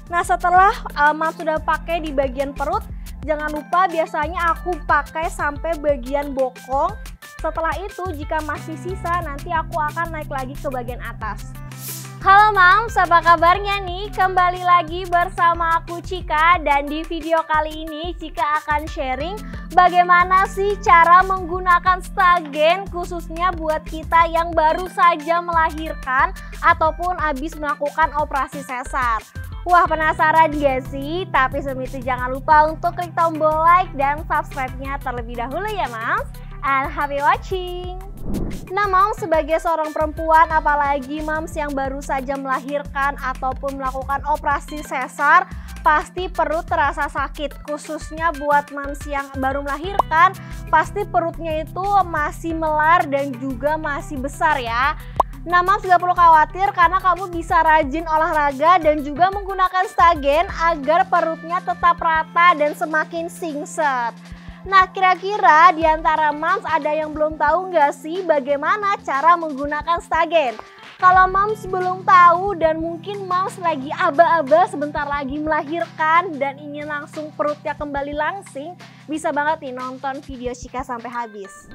Nah setelah Mams sudah pakai di bagian perut, jangan lupa biasanya aku pakai sampai bagian bokong. Setelah itu jika masih sisa nanti aku akan naik lagi ke bagian atas. Halo Mams, apa kabarnya nih? Kembali lagi bersama aku Cika, dan di video kali ini Cika akan sharing bagaimana sih cara menggunakan stagen khususnya buat kita yang baru saja melahirkan ataupun habis melakukan operasi sesar. Wah, penasaran gak sih? Tapi sebelum itu jangan lupa untuk klik tombol like dan subscribe-nya terlebih dahulu ya Mams. And happy watching! Nah Mams, sebagai seorang perempuan, apalagi Mams yang baru saja melahirkan ataupun melakukan operasi sesar, pasti perut terasa sakit. Khususnya buat Mams yang baru melahirkan, pasti perutnya itu masih melar dan juga masih besar ya. Nah Mams gak perlu khawatir karena kamu bisa rajin olahraga dan juga menggunakan stagen agar perutnya tetap rata dan semakin singset. Nah kira-kira di antara Mams ada yang belum tahu nggak sih bagaimana cara menggunakan stagen? Kalau Mams belum tahu dan mungkin Mams lagi aba-aba sebentar lagi melahirkan dan ingin langsung perutnya kembali langsing, bisa banget nih nonton video Cika sampai habis.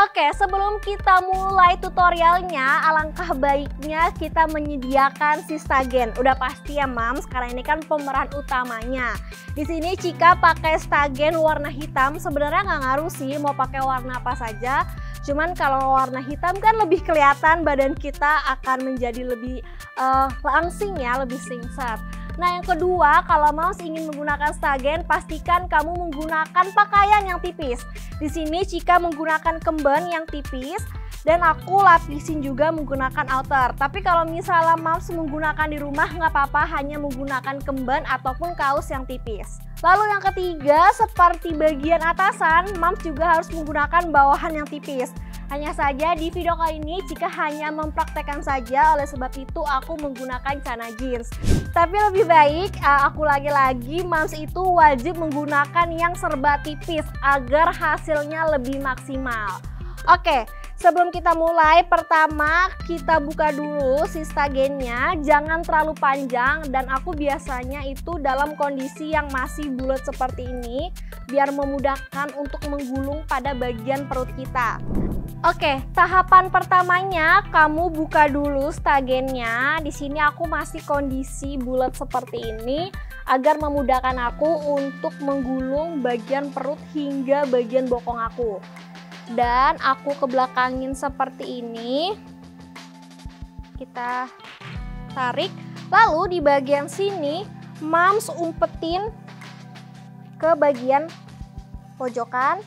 Oke, sebelum kita mulai tutorialnya, alangkah baiknya kita menyediakan si stagen. Udah pasti ya Mams, karena ini kan pemeran utamanya. Di sini Cika pakai stagen warna hitam. Sebenarnya nggak ngaruh sih mau pakai warna apa saja. Cuman kalau warna hitam kan lebih kelihatan badan kita akan menjadi lebih langsing ya, lebih singset. Nah yang kedua, kalau Mams ingin menggunakan stagen, pastikan kamu menggunakan pakaian yang tipis. Di sini Cika menggunakan kemben yang tipis dan aku lapisin juga menggunakan outer. Tapi kalau misalnya Mams menggunakan di rumah nggak apa-apa, hanya menggunakan kemben ataupun kaos yang tipis. Lalu yang ketiga, seperti bagian atasan, Mams juga harus menggunakan bawahan yang tipis. Hanya saja di video kali ini Cika hanya mempraktekkan saja, oleh sebab itu aku menggunakan celana jeans. Tapi lebih baik aku lagi-lagi Mams itu wajib menggunakan yang serba tipis agar hasilnya lebih maksimal. Oke, sebelum kita mulai, pertama kita buka dulu si stagennya, jangan terlalu panjang dan aku biasanya itu dalam kondisi yang masih bulat seperti ini biar memudahkan untuk menggulung pada bagian perut kita. Oke, tahapan pertamanya kamu buka dulu stagennya. Di sini aku masih kondisi bulat seperti ini agar memudahkan aku untuk menggulung bagian perut hingga bagian bokong aku. Dan aku kebelakangin seperti ini. Kita tarik. Lalu di bagian sini Mams umpetin ke bagian pojokan.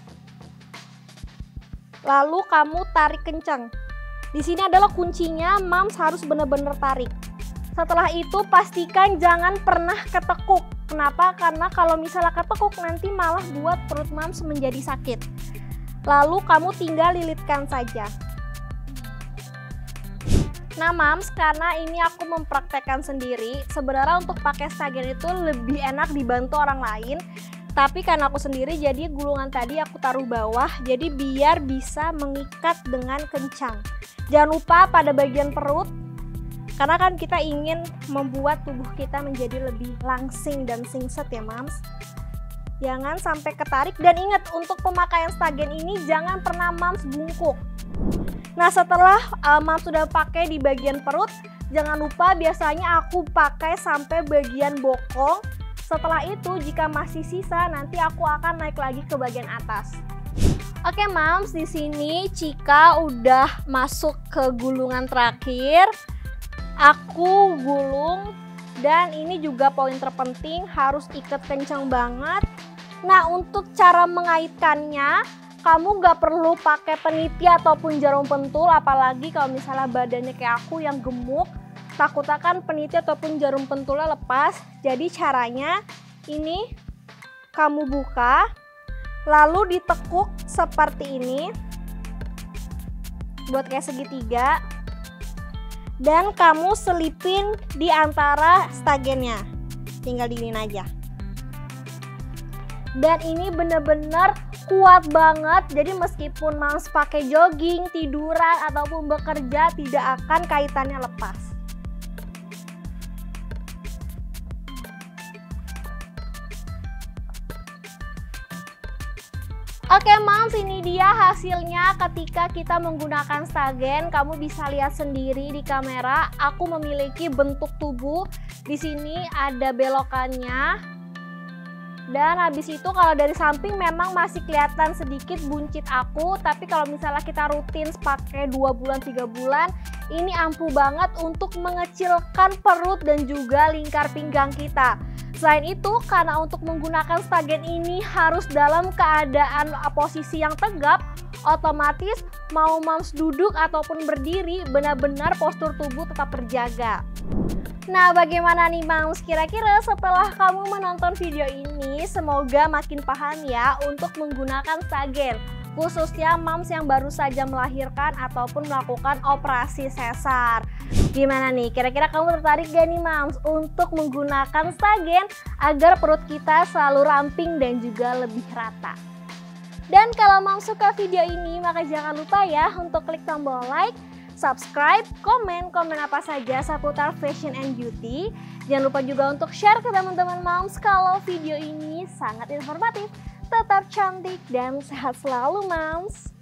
Lalu kamu tarik kencang. Di sini adalah kuncinya, Mams harus benar-benar tarik. Setelah itu pastikan jangan pernah ketekuk. Kenapa? Karena kalau misalnya ketekuk nanti malah buat perut Mams menjadi sakit. Lalu kamu tinggal lilitkan saja. Nah Mams, karena ini aku mempraktekkan sendiri, sebenarnya untuk pakai stagen itu lebih enak dibantu orang lain. Tapi karena aku sendiri, jadi gulungan tadi aku taruh bawah, jadi biar bisa mengikat dengan kencang. Jangan lupa pada bagian perut, karena kan kita ingin membuat tubuh kita menjadi lebih langsing dan singset ya Mams. Jangan sampai ketarik, dan ingat untuk pemakaian stagen ini jangan pernah Mams bungkuk. Nah setelah Mams sudah pakai di bagian perut, jangan lupa biasanya aku pakai sampai bagian bokong. Setelah itu jika masih sisa nanti aku akan naik lagi ke bagian atas. Oke Mams, di sini Cika udah masuk ke gulungan terakhir. Aku gulung dan ini juga poin terpenting, harus ikat kencang banget. Nah untuk cara mengaitkannya, kamu gak perlu pakai peniti ataupun jarum pentul, apalagi kalau misalnya badannya kayak aku yang gemuk. Takutnya kan peniti ataupun jarum pentulnya lepas. Jadi caranya ini kamu buka, lalu ditekuk seperti ini, buat kayak segitiga, dan kamu selipin di antara stagennya. Tinggal diinin aja. Dan ini bener-bener kuat banget, jadi meskipun Mams pakai jogging, tiduran, ataupun bekerja tidak akan kaitannya lepas. Oke moms, ini dia hasilnya ketika kita menggunakan Stagen. Kamu bisa lihat sendiri di kamera, aku memiliki bentuk tubuh. Di sini ada belokannya. Dan habis itu kalau dari samping memang masih kelihatan sedikit buncit aku. Tapi kalau misalnya kita rutin pakai 2 bulan 3 bulan, ini ampuh banget untuk mengecilkan perut dan juga lingkar pinggang kita. Selain itu, karena untuk menggunakan Stagen ini harus dalam keadaan posisi yang tegap, otomatis mau moms duduk ataupun berdiri, benar-benar postur tubuh tetap terjaga. Nah, bagaimana nih moms? Kira-kira setelah kamu menonton video ini, semoga makin paham ya untuk menggunakan Stagen. Khususnya moms yang baru saja melahirkan ataupun melakukan operasi sesar. Gimana nih, kira-kira kamu tertarik gak nih moms untuk menggunakan Stagen agar perut kita selalu ramping dan juga lebih rata? Dan kalau moms suka video ini, maka jangan lupa ya untuk klik tombol like, subscribe, komen apa saja seputar fashion and beauty. Jangan lupa juga untuk share ke teman-teman moms kalau video ini sangat informatif. Tetap cantik dan sehat selalu moms.